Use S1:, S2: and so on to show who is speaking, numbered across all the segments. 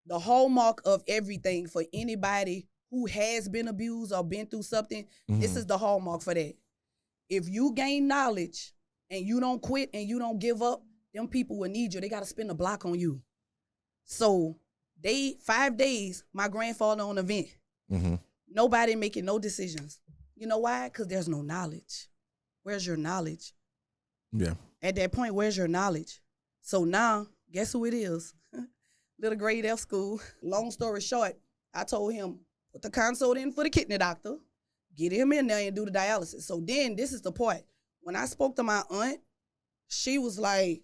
S1: the hallmark of everything for anybody who has been abused or been through something, this is the hallmark for that. If you gain knowledge and you don't quit and you don't give up, them people will need you. They got to spend a block on you. So 5 days, my grandfather on the vent. Nobody making no decisions. You know why? Because there's no knowledge. Where's your knowledge?
S2: Yeah.
S1: At that point, where's your knowledge? So now, guess who it is? Little grade F school. Long story short, I told him, put the consult in for the kidney doctor, get him in there and do the dialysis. So then, this is the part. When I spoke to my aunt, she was like,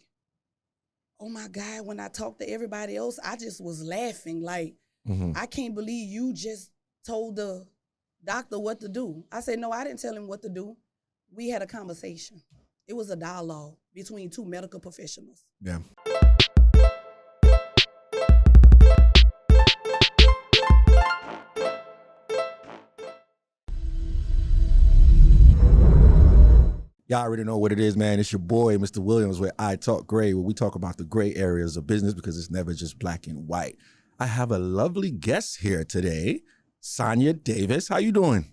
S1: oh my God, when I talked to everybody else, I just was laughing. Like, I can't believe you just told the doctor what to do. I said, no, I didn't tell him what to do. We had a conversation. It was a dialogue between two medical professionals.
S2: Yeah. Y'all already know what it is, man. It's your boy, Mr. Williams, where I talk gray, where we talk about the gray areas of business because it's never just black and white. I have a lovely guest here today, Sonya Davis. How you doing?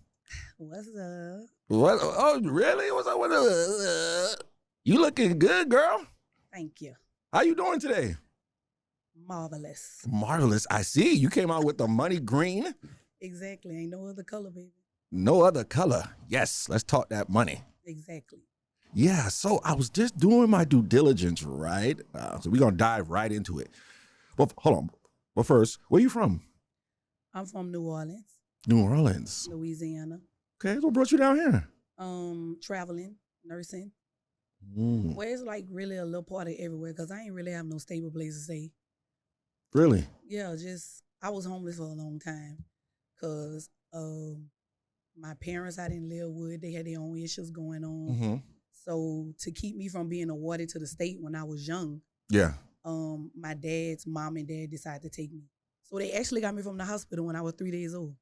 S1: What's up?
S2: What? Oh, really? What's up with you looking good, girl.
S1: Thank you.
S2: How you doing today?
S1: Marvelous.
S2: Marvelous. I see. You came out with the money green.
S1: Exactly. Ain't no other color, baby.
S2: No other color. Yes. Let's talk that money.
S1: Exactly.
S2: Yeah. So I was just doing my due diligence, right? So we're going to dive right into it. Well, hold on. But first, where you from?
S1: I'm from New Orleans.
S2: New Orleans.
S1: Louisiana.
S2: Okay. What brought you down here?
S1: Traveling, nursing.
S2: Mm.
S1: Well, it's like really a little part of everywhere because I ain't really have no stable place to stay.
S2: Really?
S1: Yeah, I was homeless for a long time because my parents I didn't live with. They had their own issues going on. So to keep me from being awarded to the state when I was young,
S2: Yeah.
S1: My dad's mom and dad decided to take me. So they actually got me from the hospital when I was 3 days old.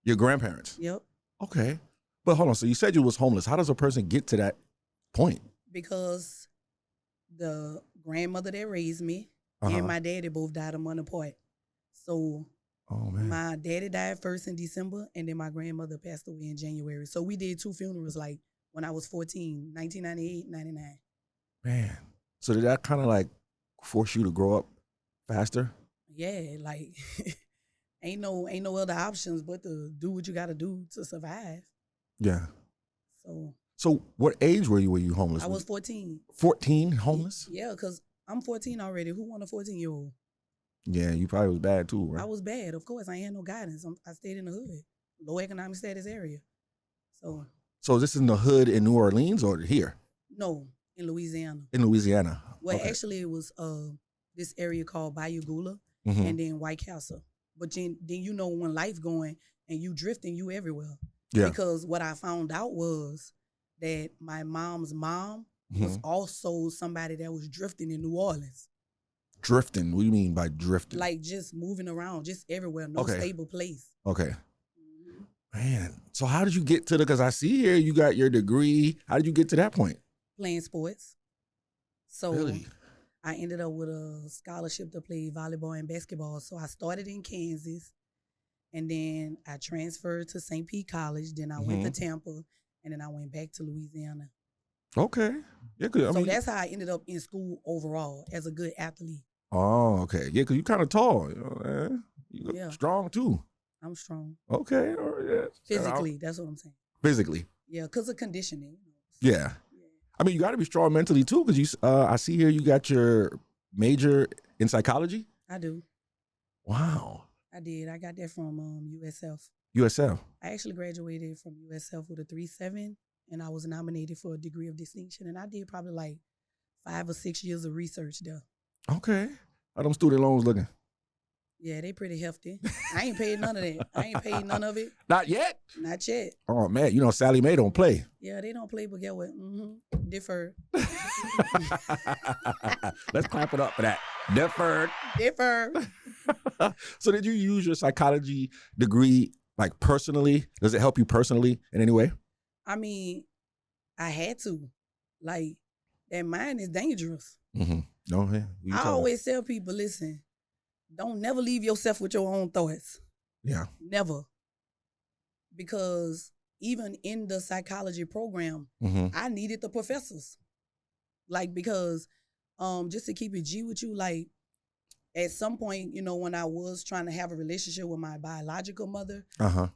S2: Your grandparents?
S1: Yep.
S2: Okay. But hold on. So you said you was homeless. How does a person get to that point?
S1: Because the grandmother that raised me and my daddy both died a month apart. So my daddy died first in December, and then my grandmother passed away in January. So we did 2 funerals, like when I was 14, 1998, 99.
S2: Man. So did that kind of like force you to grow up faster?
S1: Yeah, like ain't no other options but to do what you got to do to survive.
S2: Yeah.
S1: So
S2: what age were you homeless?
S1: I was 14.
S2: 14 homeless?
S1: Yeah, because I'm 14 already. Who want a 14-year-old?
S2: Yeah, you probably was bad too, right?
S1: I was bad, of course. I ain't had no guidance. I stayed in the hood, low economic status area.
S2: So is this in the hood in New Orleans or here?
S1: No, in Louisiana.
S2: In Louisiana.
S1: Well, actually, it was this area called Bayou Gula and then White Castle. But then you know when life going and you drifting, you everywhere.
S2: Yeah.
S1: Because what I found out was that my mom's mom was also somebody that was drifting in New Orleans.
S2: Drifting? What do you mean by drifting?
S1: Like just moving around, just everywhere, no stable place.
S2: Okay. Man, so how did you get to because I see here you got your degree. How did you get to that point?
S1: Playing sports. So
S2: really?
S1: I ended up with a scholarship to play volleyball and basketball. So I started in Kansas, and then I transferred to St. Pete College. Then I went to Tampa, and then I went back to Louisiana.
S2: Okay. Yeah, so
S1: that's how I ended up in school overall as a good athlete.
S2: Oh, okay. Yeah, because you're kind of tall. You know, man. You look strong, too.
S1: I'm strong.
S2: Okay. Yeah.
S1: Physically, that's what I'm saying.
S2: Physically?
S1: Yeah, because of conditioning.
S2: Yeah. I mean, you got to be strong mentally, too, because I see here you got your major in psychology?
S1: I do.
S2: Wow.
S1: I did. I got that from USF.
S2: USF?
S1: I actually graduated from USF with a 3.7, and I was nominated for a degree of distinction, and I did probably like 5 or 6 years of research there.
S2: Okay. How them student loans looking?
S1: Yeah, they pretty hefty. I ain't paid none of that. I ain't paid none of it.
S2: Not yet?
S1: Not yet.
S2: Oh, man. You know, Sally Mae don't play.
S1: Yeah, they don't play, but get what? Deferred.
S2: Let's clap it up for that. Deferred.
S1: Deferred.
S2: So did you use your psychology degree, like, personally? Does it help you personally in any way?
S1: I mean, I had to. Like, that mind is dangerous.
S2: No, yeah.
S1: I always tell people, listen, don't never leave yourself with your own thoughts.
S2: Yeah.
S1: Never. Because even in the psychology program,
S2: Mm-hmm.
S1: I needed the professors. Like, because just to keep it G with you, like, at some point, when I was trying to have a relationship with my biological mother,
S2: Uh-huh.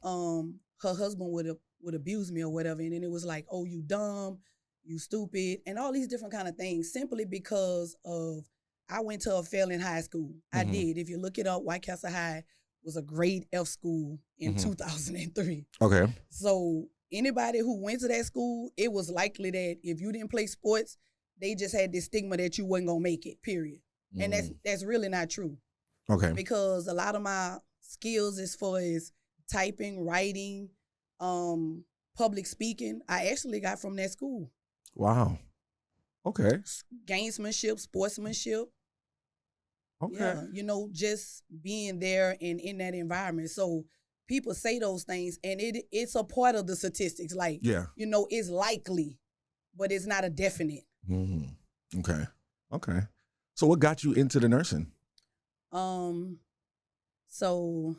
S1: her husband would abuse me or whatever, and then it was like, oh, you dumb, you stupid, and all these different kind of things, simply because of I went to a failing high school. I
S2: Mhm.
S1: did. If you look it up, White Castle High was a grade F school in
S2: Mhm.
S1: 2003.
S2: Okay.
S1: So anybody who went to that school, it was likely that if you didn't play sports, they just had this stigma that you wasn't gonna make it, period. And that's really not true,
S2: Okay.
S1: because a lot of my skills as far as typing, writing, public speaking, I actually got from that school.
S2: Wow. Okay.
S1: Gamesmanship, sportsmanship.
S2: Okay.
S1: Yeah, just being there and in that environment. So people say those things, and it's a part of the statistics. Like,
S2: Yeah.
S1: it's likely, but it's not a definite.
S2: Mm-hmm. Okay. Okay. So what got you into the nursing?
S1: So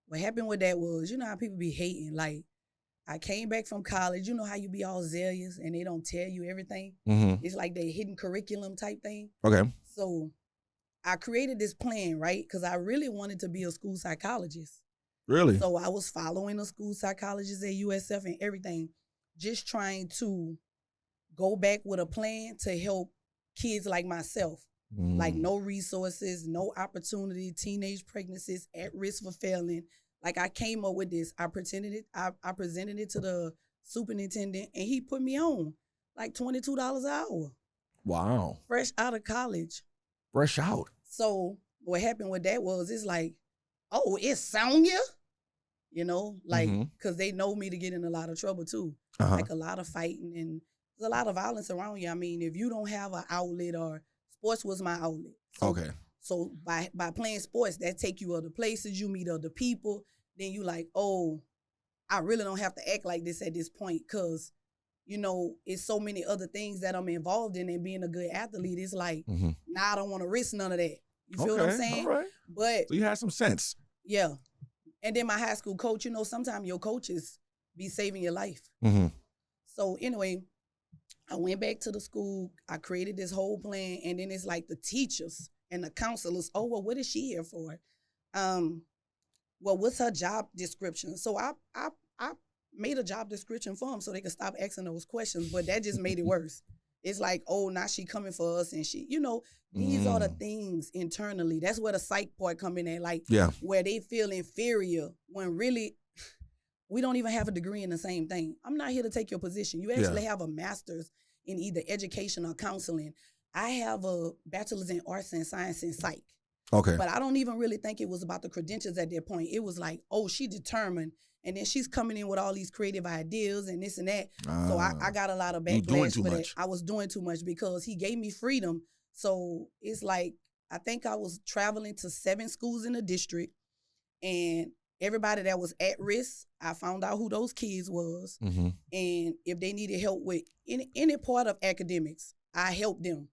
S1: what happened with that was, how people be hating. Like, I came back from college. You know how you be all zealous and they don't tell you everything?
S2: Mm-hmm.
S1: It's like the hidden curriculum type thing.
S2: Okay.
S1: So I created this plan, right? Because I really wanted to be a school psychologist.
S2: Really?
S1: So I was following a school psychologist at USF and everything, just trying to go back with a plan to help kids like myself. Like, no resources, no opportunity, teenage pregnancies, at risk for failing. Like, I came up with this. I presented it to the superintendent, and he put me on like $22 an hour.
S2: Wow.
S1: Fresh out of college.
S2: Fresh out.
S1: So what happened with that was, it's like, oh, it's Sonya? Like, because they know me to get in a lot of trouble too.
S2: Uh-huh.
S1: Like, a lot of fighting, and there's a lot of violence around you. I mean, if you don't have an outlet, or sports was my outlet. So,
S2: Okay.
S1: So by playing sports, that take you other places, you meet other people. Then you like, oh, I really don't have to act like this at this point, because, it's so many other things that I'm involved in, and being a good athlete is like, nah, I don't want to risk none of that. You feel what I'm saying?
S2: All right.
S1: But
S2: so you had some sense.
S1: Yeah. And then my high school coach, sometimes your coaches be saving your life.
S2: Mm-hmm.
S1: So anyway, I went back to the school. I created this whole plan, and then it's like the teachers and the counselors, oh, well, what is she here for? Well, what's her job description? So I made a job description for them so they could stop asking those questions, but that just made it worse. It's like, oh, now she coming for us, and she, these are the things internally. That's where the psych part come in at, like, where they feel inferior when really we don't even have a degree in the same thing. I'm not here to take your position. You actually have a master's in either education or counseling. I have a bachelor's in arts and science and psych.
S2: Okay.
S1: But I don't even really think it was about the credentials at that point. It was like, oh, she determined. And then she's coming in with all these creative ideas and this and that. So I got a lot of backlash for that. I was doing too much because he gave me freedom. So it's like, I think I was traveling to 7 schools in the district, and everybody that was at risk, I found out who those kids was.
S2: Mm-hmm.
S1: And if they needed help with any part of academics, I helped them.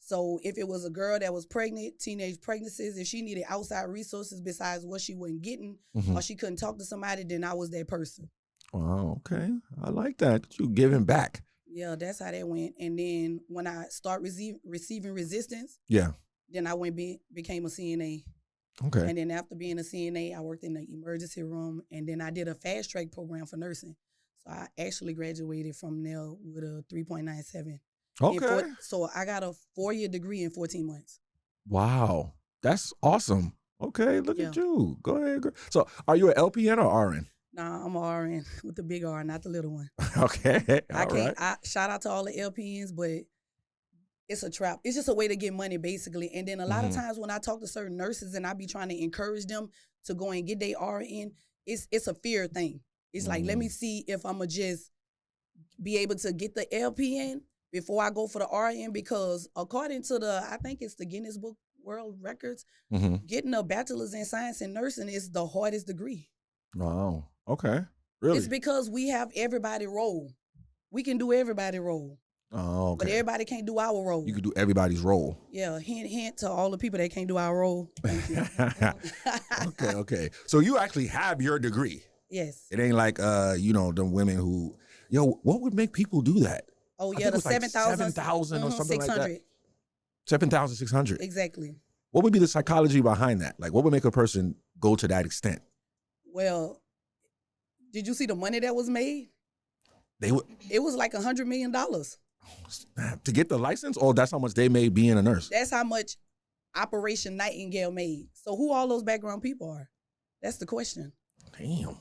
S1: So if it was a girl that was pregnant, teenage pregnancies, if she needed outside resources besides what she wasn't getting, or she couldn't talk to somebody, then I was that person.
S2: Wow, okay. I like that. You giving back.
S1: Yeah, that's how that went. And then when I start receiving resistance, then I became a CNA.
S2: Okay.
S1: And then after being a CNA, I worked in the emergency room, and then I did a fast track program for nursing. So I actually graduated from there with a 3.97.
S2: Okay.
S1: So I got a 4-year degree in 14 months.
S2: Wow. That's awesome. Okay, look at you. Go ahead. So are you an LPN or RN?
S1: Nah, I'm an RN with the big R, not the little one.
S2: Okay.
S1: I shout out to all the LPNs, but it's a trap. It's just a way to get money, basically. And then a lot of times when I talk to certain nurses and I be trying to encourage them to go and get their RN, it's a fear thing. It's like, let me see if I'm going to just be able to get the LPN before I go for the RN, because according to I think it's the Guinness Book World Records, getting a bachelor's in science and nursing is the hardest degree.
S2: Wow. Okay. Really?
S1: It's because we have everybody role. We can do everybody role.
S2: Oh,
S1: But
S2: okay.
S1: everybody can't do our role.
S2: You could do everybody's role.
S1: Yeah, hint to all the people that can't do our role. Thank you.
S2: Okay. So you actually have your degree.
S1: Yes.
S2: It ain't like the women who, what would make people do that?
S1: Oh
S2: I
S1: yeah,
S2: think it
S1: the
S2: was like
S1: 7,000
S2: or something like that.
S1: 600.
S2: 7,600.
S1: Exactly.
S2: What would be the psychology behind that? Like, what would make a person go to that extent?
S1: Well, did you see the money that was made? It was like $100 million.
S2: To get the license, or that's how much they made being a nurse?
S1: That's how much Operation Nightingale made. So who all those background people are? That's the question.
S2: Damn.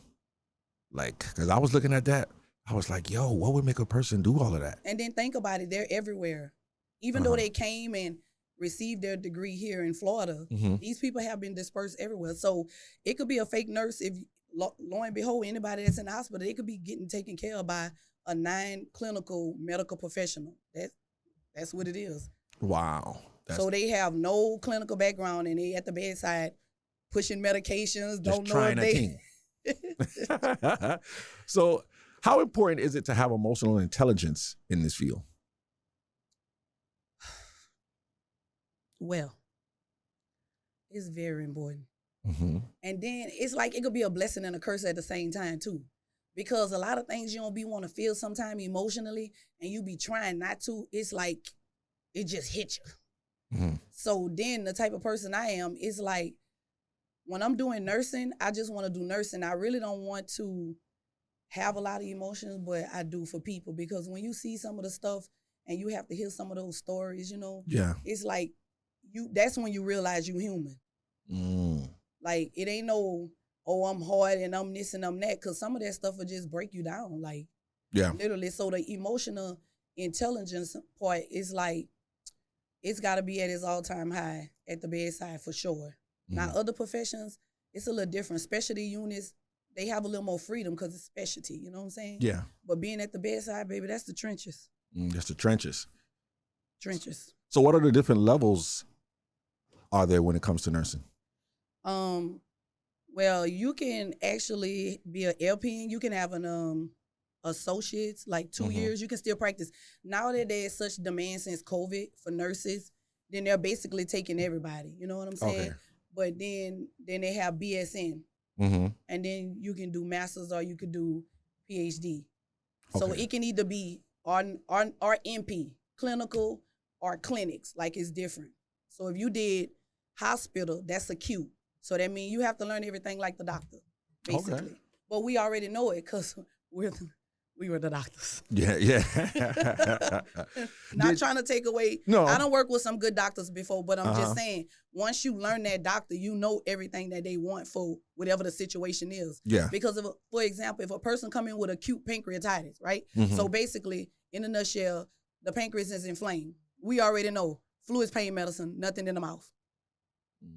S2: Like, because I was looking at that, I was like, yo, what would make a person do all of that?
S1: And then think about it, they're everywhere. Even though they came and received their degree here in Florida, these people have been dispersed everywhere. So it could be a fake nurse if, lo and behold, anybody that's in the hospital, they could be getting taken care of by a non-clinical medical professional. That's what it is.
S2: Wow.
S1: So they have no clinical background and they at the bedside pushing medications, don't know if they...
S2: So how important is it to have emotional intelligence in this field?
S1: Well, it's very important. And then it's like it could be a blessing and a curse at the same time too. Because a lot of things you don't be want to feel sometime emotionally and you be trying not to, it's like it just hit you. So then the type of person I am is like, when I'm doing nursing, I just want to do nursing. I really don't want to have a lot of emotions, but I do for people. Because when you see some of the stuff and you have to hear some of those stories, it's like that's when you realize you human. Like, it ain't no, oh, I'm hard and I'm this and I'm that, because some of that stuff will just break you down, like, literally. So the emotional intelligence part is like, it's got to be at its all-time high at the bedside for sure. Now, other professions, it's a little different. Specialty units, they have a little more freedom because it's specialty, you know what I'm saying?
S2: Yeah.
S1: But being at the bedside, baby, that's the trenches.
S2: That's the trenches.
S1: Trenches.
S2: So what are the different levels are there when it comes to nursing?
S1: Well, you can actually be an LPN. You can have an associates, like 2 years. You can still practice. Now that there's such demand since COVID for nurses, then they're basically taking everybody. You know what I'm saying?
S2: Okay.
S1: But then they have BSN. And then you can do master's or you could do PhD. So it can either be RNP, clinical, or clinics. Like, it's different. So if you did hospital, that's acute. So that means you have to learn everything like the doctor, basically. Okay. But we already know it because we were the doctors.
S2: Yeah.
S1: Not trying to take away.
S2: No.
S1: I don't work with some good doctors before, but I'm just saying, once you learn that doctor, you know everything that they want for whatever the situation is.
S2: Yeah.
S1: Because, for example, if a person come in with acute pancreatitis, right? So basically, in a nutshell, the pancreas is inflamed. We already know fluids, pain medicine, nothing in the mouth.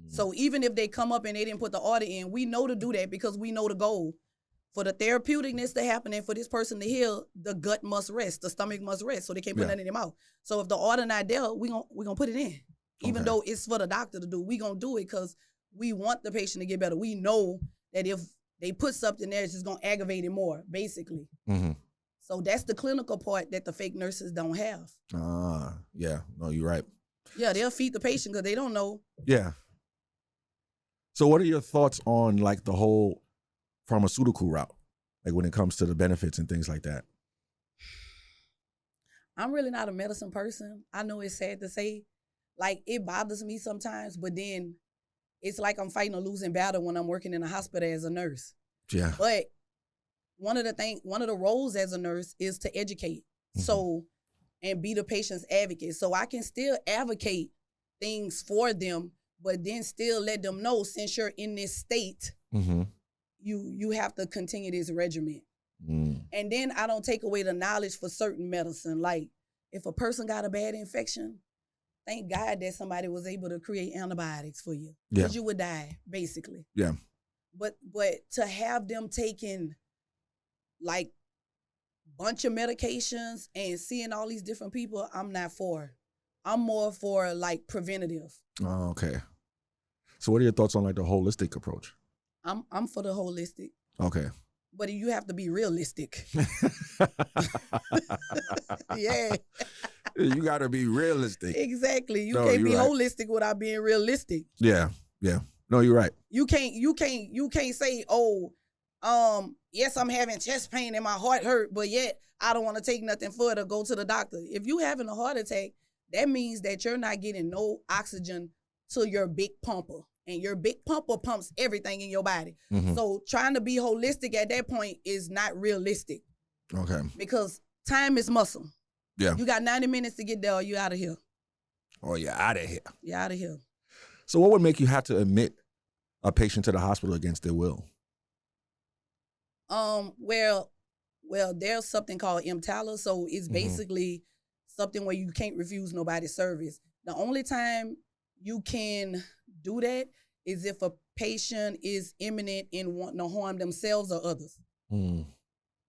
S1: So even if they come up and they didn't put the order in, we know to do that because we know the goal. For the therapeuticness to happen and for this person to heal, the gut must rest, the stomach must rest, so they can't put nothing in their mouth. So if the order not there, we gonna put it in. Even though it's for the doctor to do, we gonna do it because we want the patient to get better. We know that if they put something there, it's just gonna aggravate it more, basically. So that's the clinical part that the fake nurses don't have.
S2: Yeah. No, you're right.
S1: Yeah, they'll feed the patient because they don't know.
S2: Yeah. So what are your thoughts on like the whole pharmaceutical route, like when it comes to the benefits and things like that?
S1: I'm really not a medicine person. I know it's sad to say. Like, it bothers me sometimes, but then it's like I'm fighting a losing battle when I'm working in a hospital as a nurse. Yeah. But one of the roles as a nurse is to educate. So, and be the patient's advocate. So I can still advocate things for them, but then still let them know, since you're in this state, you have to continue this regimen. And then I don't take away the knowledge for certain medicine. Like, if a person got a bad infection, thank God that somebody was able to create antibiotics for you. Because you would die, basically. Yeah. But to have them taking, like, bunch of medications and seeing all these different people, I'm not for. I'm more for, like, preventative.
S2: Oh, okay. So what are your thoughts on, like, the holistic approach?
S1: I'm for the holistic.
S2: Okay.
S1: but you have to be realistic. Yeah.
S2: You got to be realistic.
S1: Exactly. You
S2: No,
S1: can't
S2: you're
S1: be
S2: right.
S1: holistic without being realistic.
S2: Yeah. No, you're right.
S1: You can't say, oh, yes, I'm having chest pain and my heart hurt, but yet I don't want to take nothing further, go to the doctor. If you having a heart attack, that means that you're not getting no oxygen to your big pumper. And your big pumper pumps everything in your body.
S2: Mhm.
S1: So trying to be holistic at that point is not realistic.
S2: Okay.
S1: Because time is muscle.
S2: Yeah.
S1: You got 90 minutes to get there or you out of here.
S2: Oh, you're out of here.
S1: You're out of here.
S2: So what would make you have to admit a patient to the hospital against their will?
S1: Well, there's something called EMTALA, so it's basically something where you can't refuse nobody's service. The only time you can do that is if a patient is imminent in wanting to harm themselves or others.
S2: Mm.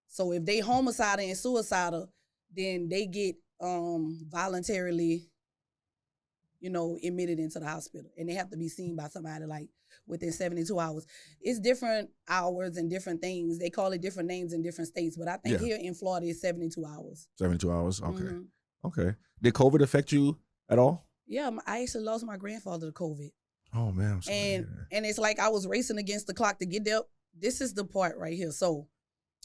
S1: So if they homicidal and suicidal, then they get voluntarily, admitted into the hospital, and they have to be seen by somebody like within 72 hours. It's different hours and different things. They call it different names in different states, but I think here in Florida it's 72 hours.
S2: 72 hours? Okay.
S1: Mhm.
S2: Okay. Did COVID affect you at all?
S1: Yeah, I actually lost my grandfather to COVID.
S2: Oh, man. I'm sorry to hear that.
S1: And it's like I was racing against the clock to get there. This is the part right here. So,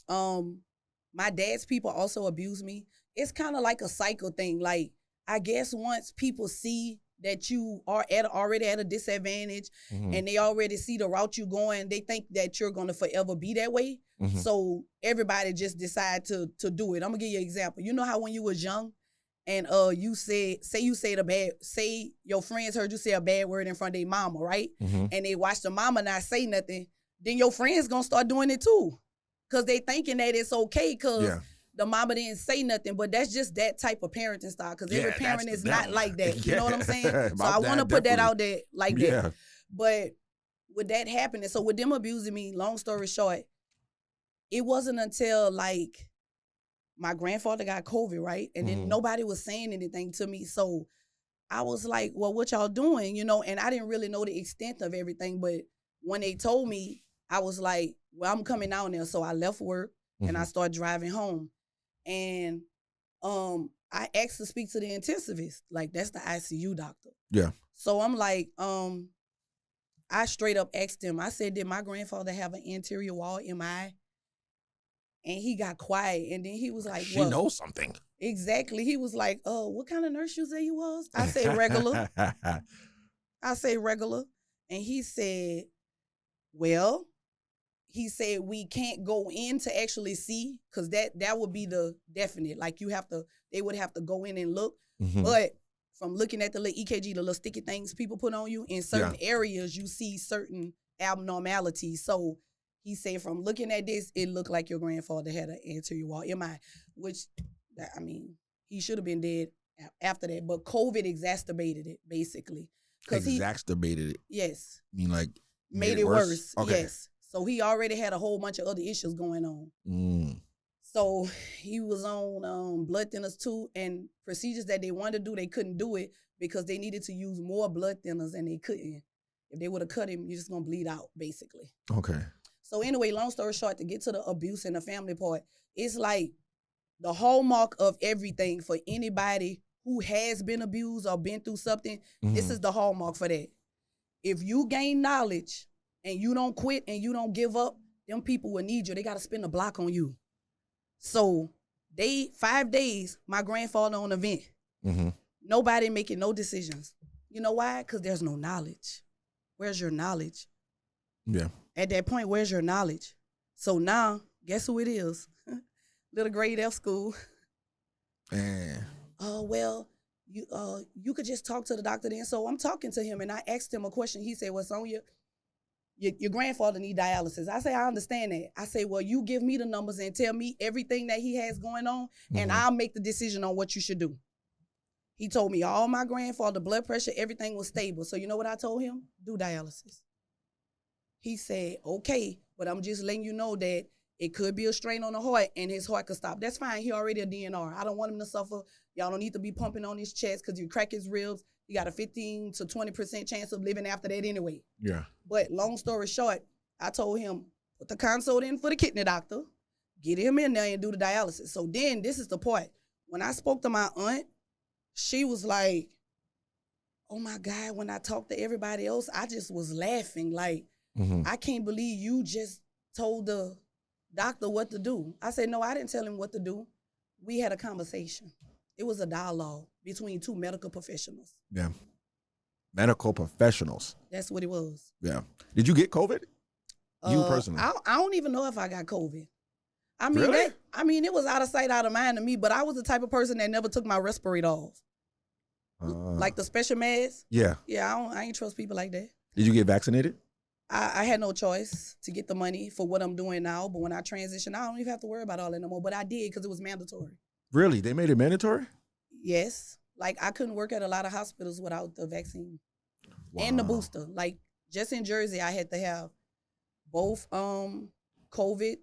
S1: my dad's people also abuse me. It's kind of like a cycle thing. Like, I guess once people see that you are already at a disadvantage and they already see the route you're going, they think that you're going to forever be that way. So everybody just decide to do it. I'm going to give you an example. You know how when you was young and you say your friends heard you say a bad word in front of their mama, right? And they watch the mama not say nothing, then your friends going to start doing it too. Because they thinking that it's okay because the mama didn't say nothing, but that's just that type of parenting style because every parent is not like that. You know what I'm saying? So I want to put that out there like that. But with that happening, so with them abusing me, long story short, it wasn't until like my grandfather got COVID, right? And then nobody was saying anything to me. So I was like, well, what y'all doing? And I didn't really know the extent of everything. But when they told me, I was like, well, I'm coming down there. So I left work and I started driving home. And I asked to speak to the intensivist. Like, that's the ICU doctor. Yeah. So I'm like, I straight up asked him, I said, did my grandfather have an anterior wall MI? And he got quiet. And then he was like,
S2: she knows something.
S1: Exactly. He was like, what kind of nurse you say you was? I said, regular. I say regular. And he said, well, he said we can't go in to actually see because that would be the definite. Like they would have to go in and look. But from looking at the little EKG, the little sticky things people put on you, in certain areas you see certain abnormalities. So he said from looking at this, it looked like your grandfather had an anterior wall MI, which, I mean, he should have been dead after that. But COVID exacerbated it, basically.
S2: Exacerbated it?
S1: Yes.
S2: You mean like
S1: made it worse?
S2: Okay.
S1: Yes. So he already had a whole bunch of other issues going on. So he was on blood thinners too, and procedures that they wanted to do, they couldn't do it because they needed to use more blood thinners and they couldn't. If they would have cut him, you're just going to bleed out, basically.
S2: Okay.
S1: So anyway, long story short, to get to the abuse and the family part, it's like the hallmark of everything for anybody who has been abused or been through something, this is the hallmark for that. If you gain knowledge and you don't quit and you don't give up, them people will need you. They got to spin the block on you. So 5 days, my grandfather on the vent. Nobody making no decisions. You know why? Because there's no knowledge. Where's your knowledge? Yeah. At that point, where's your knowledge? So now, guess who it is? Little grade F school. Well, you could just talk to the doctor then. So I'm talking to him and I asked him a question. He said, well, Sonya, your grandfather need dialysis. I say, I understand that. I say, well, you give me the numbers and tell me everything that he has going on and I'll make the decision on what you should do. He told me all my grandfather, blood pressure, everything was stable. So you know what I told him? Do dialysis. He said, okay, but I'm just letting you know that it could be a strain on the heart and his heart could stop. That's fine. He already a DNR. I don't want him to suffer. Y'all don't need to be pumping on his chest because you crack his ribs. You got a 15 to 20% chance of living after that anyway. Yeah. But long story short, I told him, put the consult in for the kidney doctor, get him in there and do the dialysis. So then this is the part. When I spoke to my aunt, she was like, oh my God, when I talked to everybody else, I just was laughing. Like, I can't believe you just told the doctor what to do. I said, no, I didn't tell him what to do. We had a conversation. It was a dialogue between two medical professionals.
S2: Yeah. Medical professionals.
S1: That's what it was.
S2: Yeah. Did you get COVID? You personally?
S1: I don't even know if I got COVID. I mean,
S2: Really?
S1: it was out of sight, out of mind to me, but I was the type of person that never took my respirator off. Like the special mask.
S2: Yeah.
S1: Yeah, I ain't trust people like that.
S2: Did you get vaccinated?
S1: I had no choice to get the money for what I'm doing now, but when I transition, I don't even have to worry about all that no more, but I did because it was mandatory.
S2: Really? They made it mandatory?
S1: Yes. Like, I couldn't work at a lot of hospitals without the vaccine.
S2: Wow.
S1: And the booster. Like, just in Jersey, I had to have both COVID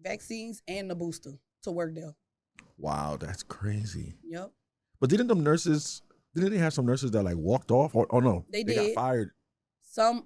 S1: vaccines and the booster to work there.
S2: Wow, that's crazy.
S1: Yep.
S2: But didn't they have some nurses that like walked off? Or no?
S1: They
S2: got
S1: did.
S2: fired.
S1: A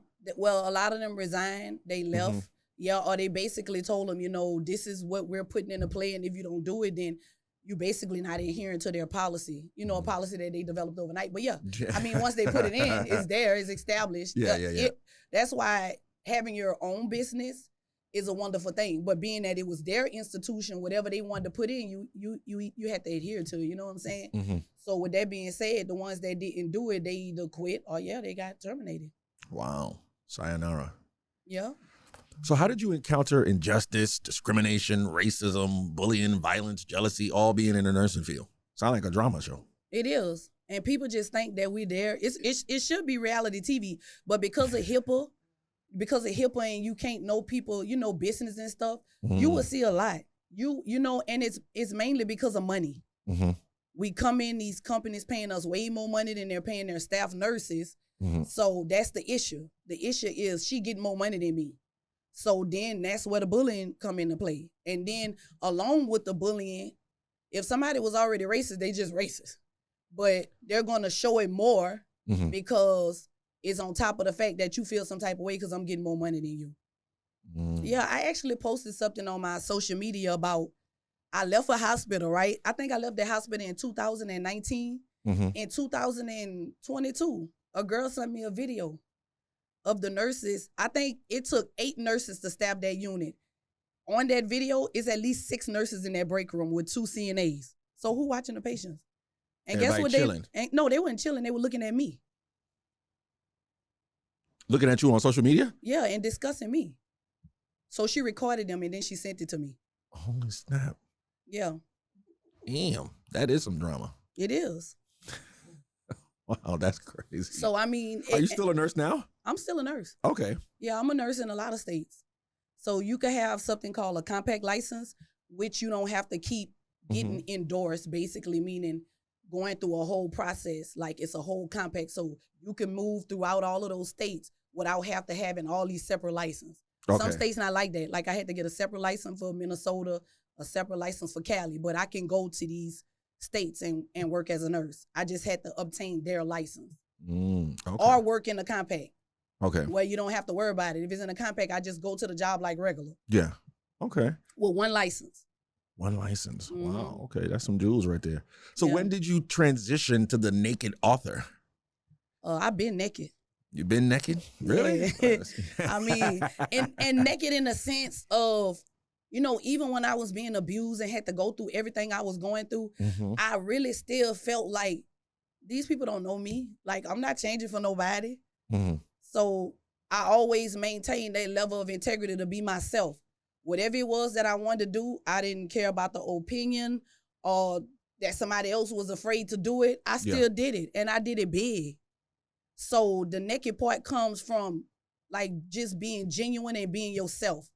S1: lot of them resigned. They left. Yeah, or they basically told them, this is what we're putting into play, and if you don't do it, then you basically not adhering to their policy. A policy that they developed overnight. But yeah, I mean, once they put it in, it's there, it's established.
S2: Yeah.
S1: That's why having your own business is a wonderful thing. But being that it was their institution, whatever they wanted to put in, you had to adhere to. You know what I'm saying? So with that being said, the ones that didn't do it, they either quit or they got terminated.
S2: Wow. Sayonara.
S1: Yeah.
S2: So how did you encounter injustice, discrimination, racism, bullying, violence, jealousy, all being in the nursing field? Sound like a drama show.
S1: It is. And people just think that we're there. It should be reality TV, but because of HIPAA and you can't know people, business and stuff, you will see a lot. And it's mainly because of money. We come in, these companies paying us way more money than they're paying their staff nurses. So that's the issue. The issue is she getting more money than me. So then that's where the bullying come into play. And then along with the bullying, if somebody was already racist, they just racist. But they're going to show it more because it's on top of the fact that you feel some type of way because I'm getting more money than you. Yeah, I actually posted something on my social media about I left a hospital, right? I think I left the hospital in 2019. In 2022, a girl sent me a video of the nurses. I think it took 8 nurses to staff that unit. On that video, it's at least 6 nurses in that break room with 2 CNAs. So who watching the patients? And
S2: everybody
S1: guess what?
S2: chilling.
S1: No, they weren't chilling. They were looking at me.
S2: Looking at you on social media?
S1: Yeah, and discussing me. So she recorded them and then she sent it to me.
S2: Holy snap.
S1: Yeah.
S2: Damn, that is some drama.
S1: It is.
S2: Wow, that's crazy.
S1: So, I mean.
S2: Are you still a nurse now?
S1: I'm still a nurse.
S2: Okay.
S1: Yeah, I'm a nurse in a lot of states. So you could have something called a compact license, which you don't have to keep getting endorsed, basically meaning going through a whole process. Like it's a whole compact. So you can move throughout all of those states without having all these separate licenses. Okay. Some states not like that. Like I had to get a separate license for Minnesota, a separate license for Cali, but I can go to these states and work as a nurse. I just had to obtain their license. Okay. Or work in a compact.
S2: Okay.
S1: Where you don't have to worry about it. If it's in a compact, I just go to the job like regular.
S2: Yeah. Okay.
S1: With one license.
S2: One license. Wow. Okay. That's some jewels right there. So when did you transition to the naked author?
S1: I've been naked.
S2: You've been naked? Really?
S1: Yeah. I mean, and naked in the sense of, even when I was being abused and had to go through everything I was going through, I really still felt like these people don't know me. Like, I'm not changing for nobody. So I always maintained that level of integrity to be myself. Whatever it was that I wanted to do, I didn't care about the opinion or that somebody else was afraid to do it. I still did it, and I did it big. So the naked part comes from, like, just being genuine and being yourself.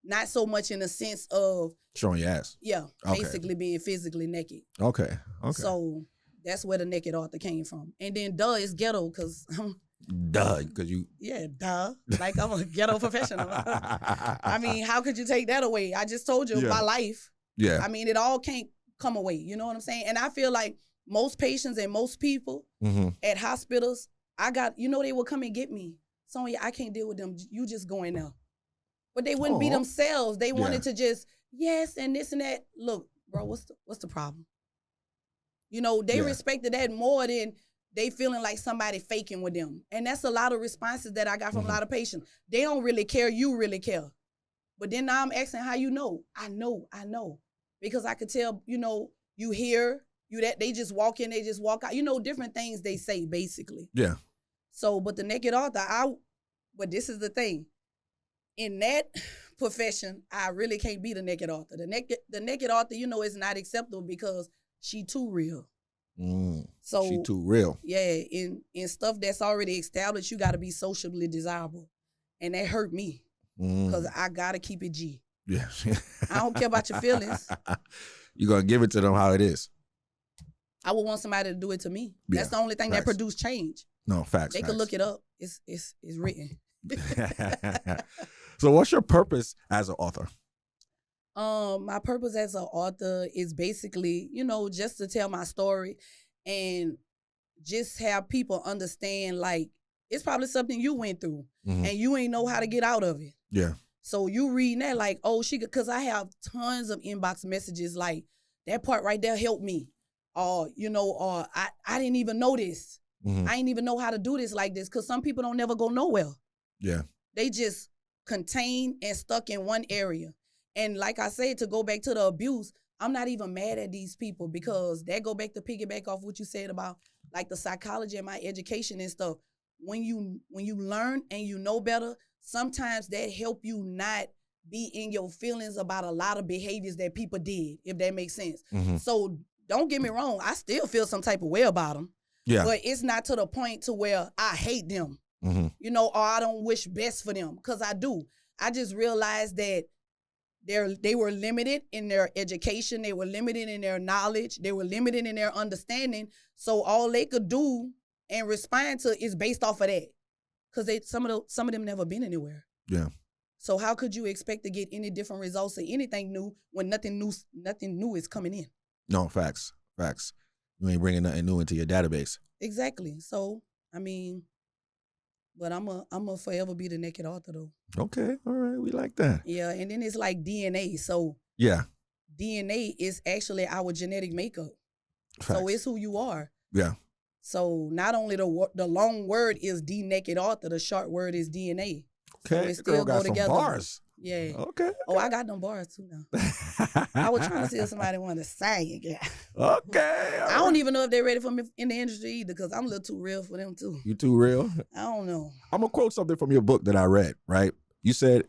S1: Not so much in the sense of
S2: showing your ass.
S1: Yeah, basically being physically naked.
S2: Okay.
S1: So that's where the naked author came from. And then is ghetto because
S2: because you.
S1: Yeah, like I'm a ghetto professional. I mean, how could you take that away? I just told you my life.
S2: Yeah.
S1: I mean, it all can't come away. You know what I'm saying? And I feel like most patients and most people at hospitals, they will come and get me. Sonya, I can't deal with them. You just go in there. but they wouldn't be
S2: Aw.
S1: themselves. They wanted
S2: Yeah.
S1: to just, yes, and this and that. Look, bro, what's the problem? You know, they
S2: Yeah.
S1: respected that more than they feeling like somebody faking with them. And that's a lot of responses that I got from a lot of patients. They don't really care. You really care. But then now I'm asking how you know. I know. Because I could tell, you know, you hear, you that they just walk in, they just walk out. You know, different things they say, basically.
S2: Yeah.
S1: So, but the naked author, but this is the thing. In that profession, I really can't be the naked author. The naked author, you know, is not acceptable because she too real. So
S2: She too real.
S1: yeah, in stuff that's already established, you got to be socially desirable, and that hurt me because I gotta keep it G.
S2: Yeah.
S1: I don't care about your feelings.
S2: You're gonna give it to them how it is.
S1: I would want somebody to do it to me.
S2: Yeah,
S1: That's the only thing that
S2: facts.
S1: produced change.
S2: No, facts.
S1: They could look it up. It's written.
S2: So what's your purpose as an author?
S1: My purpose as an author is basically, you know, just to tell my story and just have people understand, like, it's probably something you went through and you ain't know how to get out of it.
S2: Yeah.
S1: So you reading that like, oh, because I have tons of inbox messages like, that part right there helped me. Or, you know, or I didn't even know this. I didn't even know how to do this like this, because some people don't never go nowhere.
S2: Yeah.
S1: They just contained and stuck in one area. And like I said, to go back to the abuse, I'm not even mad at these people, because that go back to piggyback off what you said about like the psychology and my education and stuff. When you learn and you know better, sometimes that help you not be in your feelings about a lot of behaviors that people did, if that makes sense. So don't get me wrong, I still feel some type of way about them.
S2: Yeah.
S1: But it's not to the point to where I hate them, you know, or I don't wish best for them, because I do. I just realized that they were limited in their education, they were limited in their knowledge, they were limited in their understanding. So all they could do and respond to is based off of that, because some of them never been anywhere.
S2: Yeah.
S1: So how could you expect to get any different results or anything new when nothing new is coming in?
S2: No, facts. You ain't bringing nothing new into your database.
S1: Exactly. So, I mean, but I'm a forever be the naked author though.
S2: Okay, all right, we like that.
S1: Yeah, and then it's like DNA. So
S2: Yeah.
S1: DNA is actually our genetic makeup.
S2: Facts.
S1: So it's who you are.
S2: Yeah.
S1: So not only the long word is the naked author, the short word is DNA.
S2: Okay,
S1: So it
S2: the girl
S1: still
S2: got
S1: go
S2: some
S1: together.
S2: bars.
S1: Yeah.
S2: Okay.
S1: Oh, I got them bars too now. I was trying to see if somebody wanted to sing again.
S2: Okay.
S1: I don't even know if they're ready for me in the industry either, because I'm a little too real for them too.
S2: You too real?
S1: I don't know.
S2: I'm going to quote something from your book that I read, right? You said,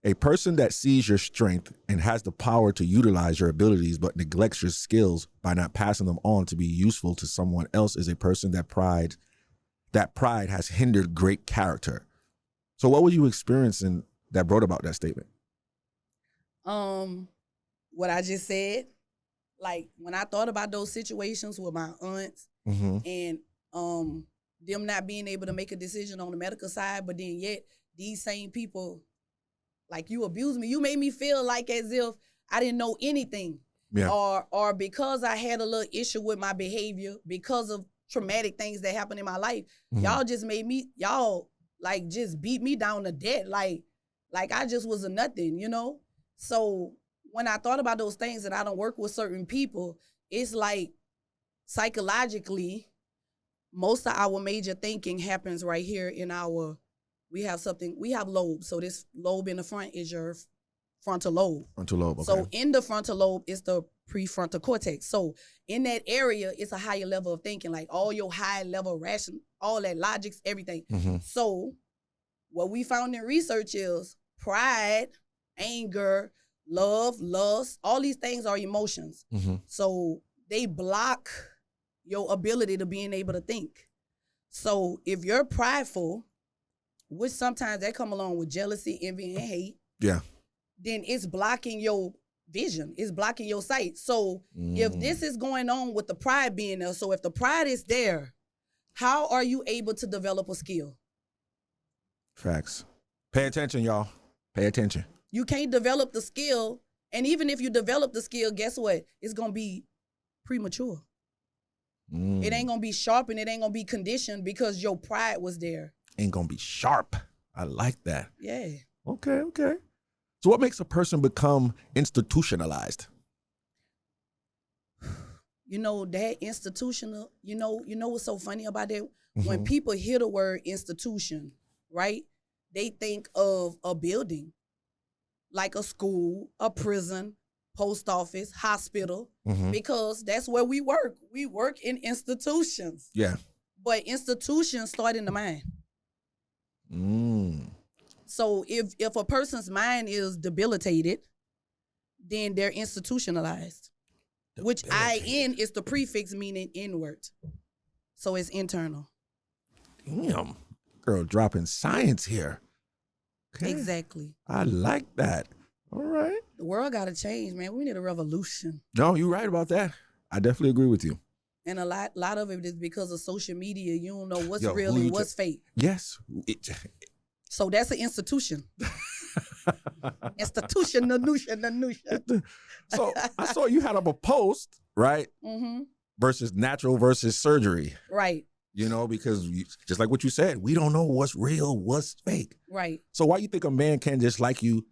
S2: a person that sees your strength and has the power to utilize your abilities but neglects your skills by not passing them on to be useful to someone else is a person that pride has hindered great character. So what were you experiencing that brought about that statement?
S1: What I just said, like when I thought about those situations with my aunts and them not being able to make a decision on the medical side, but then yet these same people, like, you abused me. You made me feel like as if I didn't know anything.
S2: Yeah.
S1: Or because I had a little issue with my behavior because of traumatic things that happened in my life, y'all just made me, like just beat me down to death. Like I just was a nothing, you know? So when I thought about those things, and I don't work with certain people, it's like psychologically, most of our major thinking happens right here in we have lobes. So this lobe in the front is your frontal lobe.
S2: Frontal lobe, okay.
S1: So in the frontal lobe is the prefrontal cortex. So in that area, it's a higher level of thinking, like all your high level ration, all that logics, everything. So what we found in research is pride, anger, love, lust, all these things are emotions. So they block your ability to being able to think. So if you're prideful, which sometimes that come along with jealousy, envy, and hate, then it's blocking your vision. It's blocking your sight. So if this is going on with the pride being there, so if the pride is there, how are you able to develop a skill?
S2: Facts. Pay attention, y'all. Pay attention.
S1: You can't develop the skill, and even if you develop the skill, guess what? It's going to be premature. It ain't going to be sharpened. It ain't going to be conditioned because your pride was there.
S2: Ain't going to be sharp. I like that.
S1: Yeah.
S2: Okay. So what makes a person become institutionalized?
S1: That institutional, what's so funny about that? When
S2: Mhm.
S1: people hear the word institution, right? They think of a building, like a school, a prison, post office, hospital,
S2: Mhm.
S1: because that's where we work. We work in institutions.
S2: Yeah.
S1: But institutions start in the mind.
S2: Mm.
S1: So if a person's mind is debilitated, then they're institutionalized. Which IN is the prefix meaning inward. So it's internal.
S2: Damn. Girl dropping science here. Okay.
S1: Exactly.
S2: I like that. All right.
S1: The world got to change, man. We need a revolution.
S2: No, you're right about that. I definitely agree with you.
S1: And a lot of it is because of social media. You don't know what's
S2: Yo,
S1: real
S2: who you
S1: and what's fake.
S2: Yes.
S1: So that's an institution. Institution, the
S2: So I saw you had up a post, right?
S1: Mm-hmm.
S2: Versus natural versus surgery.
S1: Right.
S2: Because just like what you said, we don't know what's real, what's fake.
S1: Right.
S2: So why you think a man can just like you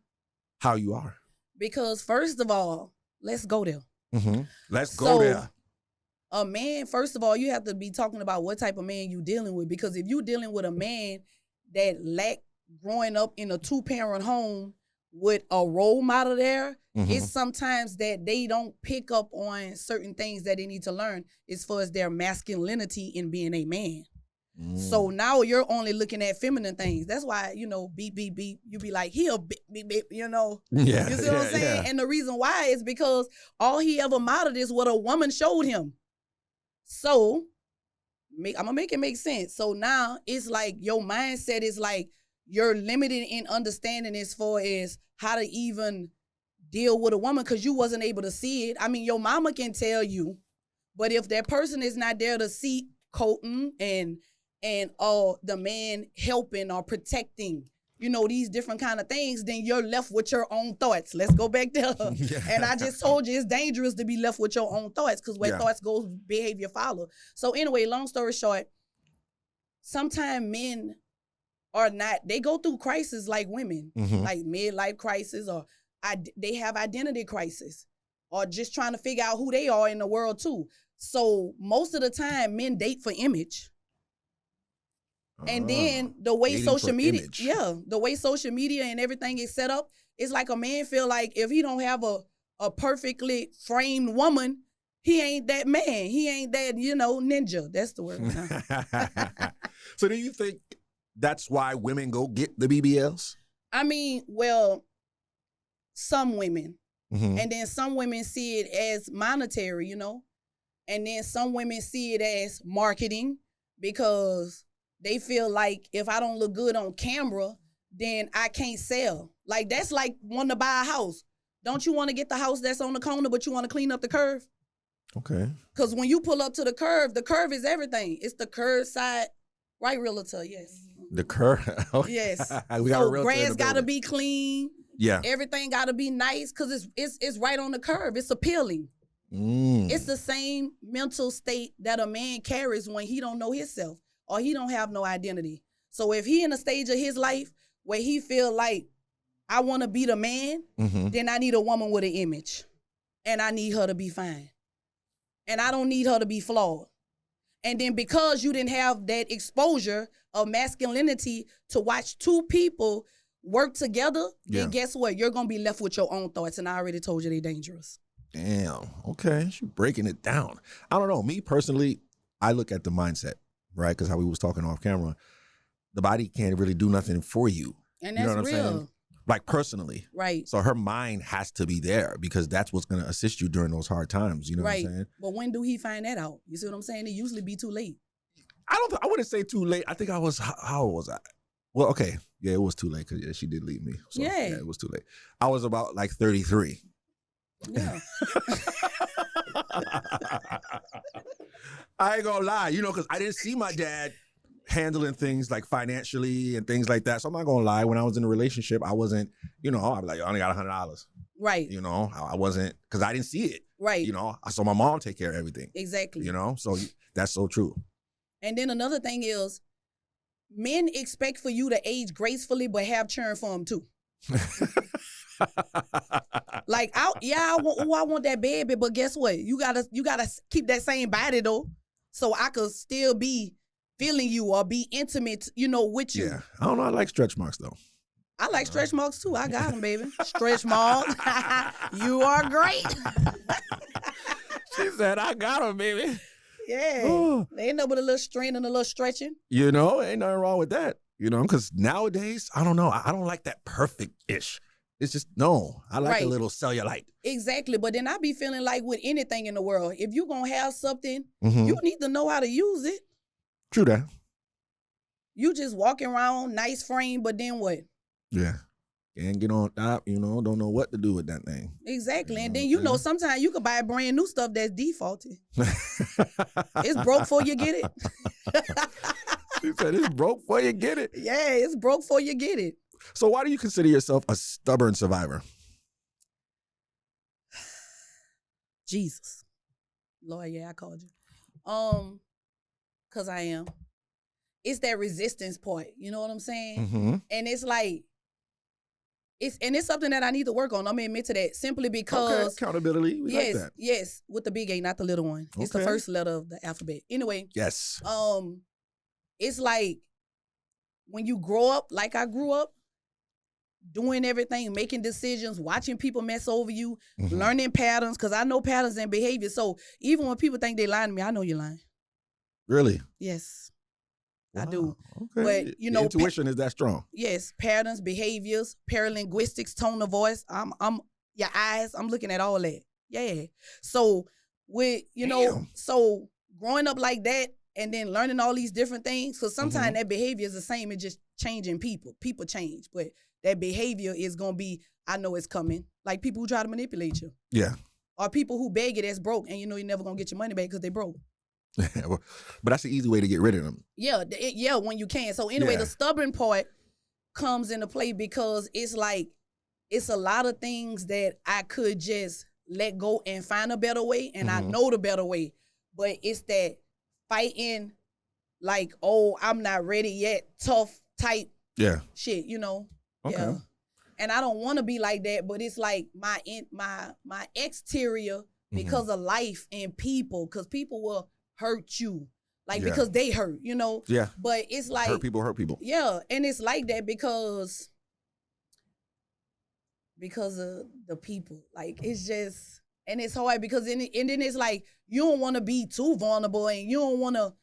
S2: how you are?
S1: Because first of all, let's go there.
S2: Mm-hmm. Let's go there.
S1: A man, first of all, you have to be talking about what type of man you dealing with. Because if you dealing with a man that lacked growing up in a 2-parent home with a role model there,
S2: Mm-hmm.
S1: it's sometimes that they don't pick up on certain things that they need to learn as far as their masculinity in being a man. So now you're only looking at feminine things. That's why, beep, beep, beep. You be like, he'll beep, beep, beep,
S2: Yeah.
S1: You see what I'm saying?
S2: Yeah.
S1: And the reason why is because all he ever modeled is what a woman showed him. So I'm going to make it make sense. So now it's like your mindset is like you're limited in understanding as far as how to even deal with a woman because you wasn't able to see it. I mean, your mama can tell you, but if that person is not there to see coating and the man helping or protecting, these different kind of things, then you're left with your own thoughts. Let's go back there.
S2: Yeah.
S1: And I just told you it's dangerous to be left with your own thoughts because where thoughts go, behavior follow. So anyway, long story short, sometimes men are not, they go through crises like women,
S2: Mm-hmm.
S1: like midlife crisis, or they have identity crisis, or just trying to figure out who they are in the world too. So most of the time, men date for image. And then the way social media, the way social media and everything is set up, it's like a man feel like if he don't have a perfectly framed woman, he ain't that man. He ain't that, ninja. That's the word.
S2: So do you think that's why women go get the BBLs?
S1: I mean, well, some women.
S2: Mm-hmm.
S1: And then some women see it as monetary, And then some women see it as marketing because they feel like if I don't look good on camera, then I can't sell. Like that's like wanting to buy a house. Don't you want to get the house that's on the corner, but you want to clean up the curve?
S2: Okay.
S1: Because when you pull up to the curve is everything. It's the curve side, right, realtor? Yes.
S2: The curve.
S1: Yes.
S2: We got a realtor
S1: grass
S2: in the
S1: got to
S2: building.
S1: be clean.
S2: Yeah.
S1: Everything got to be nice because it's right on the curve. It's appealing. It's the same mental state that a man carries when he don't know himself or he don't have no identity. So if he in a stage of his life where he feel like I want to be the man,
S2: Mm-hmm.
S1: then I need a woman with an image and I need her to be fine. And I don't need her to be flawed. And then because you didn't have that exposure of masculinity to watch two people work together, then guess what? You're going to be left with your own thoughts. And I already told you they're dangerous.
S2: Damn. Okay. She's breaking it down. I don't know. Me personally, I look at the mindset, right? Because how we was talking off camera, the body can't really do nothing for you.
S1: And that's real.
S2: Saying? Like personally.
S1: Right.
S2: So her mind has to be there because that's what's going to assist you during those hard times. You know what I'm saying?
S1: But when do he find that out? You see what I'm saying? It usually be too late.
S2: I wouldn't say too late. I think I was, how old was I? Well, okay. Yeah, it was too late because she did leave me. So, yeah, it was too late. I was about like 33.
S1: Yeah.
S2: I ain't gonna lie, because I didn't see my dad handling things like financially and things like that. So I'm not gonna lie. When I was in a relationship, I wasn't, I was like, I only got $100.
S1: Right.
S2: I wasn't, because I didn't see it.
S1: Right.
S2: I saw my mom take care of everything.
S1: Exactly.
S2: So that's so true.
S1: And then another thing is, men expect for you to age gracefully, but have churn for them too. Like, I want that baby, but guess what? You gotta keep that same body though, so I could still be feeling you or be intimate, with you.
S2: Yeah. I don't know. I like stretch marks though.
S1: I like stretch marks too. I got them, baby. Stretch marks. You are great.
S2: She said, I got them, baby.
S1: Yeah.
S2: Oh.
S1: There ain't no but a little strain and a little stretching.
S2: Ain't nothing wrong with that. Because nowadays, I don't know. I don't like that perfect-ish. It's just, no. I like a little cellulite.
S1: Exactly. But then I be feeling like with anything in the world, if you going to have something,
S2: Mm-hmm.
S1: you need to know how to use it.
S2: True that.
S1: You just walking around, nice frame, but then what?
S2: Yeah. Can't get on top, don't know what to do with that thing.
S1: Exactly. And then, sometimes you could buy brand new stuff that's defaulted. It's broke before you get it.
S2: She said it's broke before you get it.
S1: Yeah, it's broke before you get it.
S2: So why do you consider yourself a stubborn survivor?
S1: Jesus. Lord, yeah, I called you. Because I am. It's that resistance part. You know what I'm saying?
S2: Mm-hmm.
S1: And it's like, it's something that I need to work on. I'm gonna admit to that simply because
S2: accountability. We like that.
S1: Yes, with the big A, not the little one. It's the first letter of the alphabet. Anyway.
S2: Yes.
S1: It's like when you grow up like I grew up, doing everything, making decisions, watching people mess over you, learning patterns, because I know patterns and behavior. So even when people think they lying to me, I know you're lying.
S2: Really?
S1: Yes.
S2: Wow.
S1: I do.
S2: Okay.
S1: But
S2: the intuition is that strong.
S1: Yes, patterns, behaviors, paralinguistics, tone of voice. I'm your eyes, I'm looking at all that. Yeah. So with so growing up like that and then learning all these different things, because sometimes that behavior is the same, it's just changing people. People change, but that behavior is gonna be, I know it's coming. Like people who try to manipulate you.
S2: Yeah.
S1: Or people who beg you that's broke and you're never gonna get your money back because they broke.
S2: But that's the easy way to get rid of them.
S1: Yeah, when you can. So anyway, the stubborn part comes into play because it's like, it's a lot of things that I could just let go and find a better way, and I know the better way. But it's that fighting, like, oh, I'm not ready yet, tough type shit,
S2: Okay.
S1: Yeah. And I don't want to be like that, but it's like my exterior, because of life and people, because people will hurt you, because they hurt,
S2: Yeah.
S1: But it's like
S2: hurt people.
S1: Yeah, and it's like that because of the people. Like, it's just, and it's hard because then it's like you don't want to be too vulnerable and you don't want to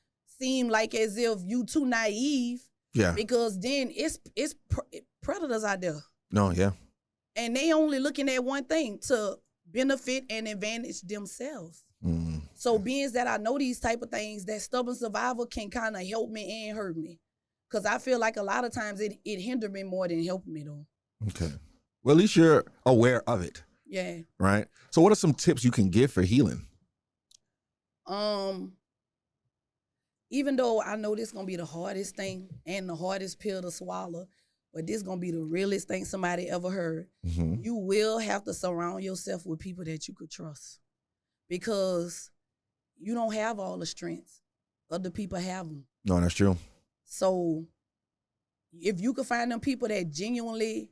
S1: seem like as if you too naive.
S2: Yeah.
S1: Because then it's predators out there.
S2: No, yeah.
S1: And they only looking at one thing, to benefit and advantage themselves. So being that I know these type of things, that stubborn survival can kind of help me and hurt me. Because I feel like a lot of times it hindered me more than helped me though. Okay.
S2: Well, at least you're aware of it.
S1: Yeah.
S2: Right? So what are some tips you can give for healing?
S1: Even though I know this is going to be the hardest thing and the hardest pill to swallow, but this is going to be the realest thing somebody ever heard. You will have to surround yourself with people that you could trust, because you don't have all the strengths. Other people have them.
S2: No, that's true.
S1: So if you could find them people that genuinely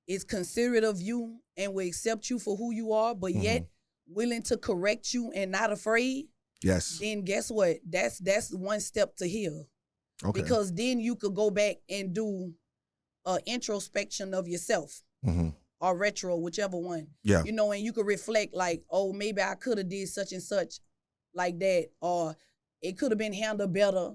S1: is considerate of you and will accept you for who you are, but yet willing to correct you and not afraid,
S2: yes,
S1: then guess what? That's one step to heal. Okay. Because then you could go back and do an introspection of yourself. Or retro, whichever one.
S2: Yeah.
S1: And you could reflect like, oh, maybe I could have did such and such like that, or it could have been handled better,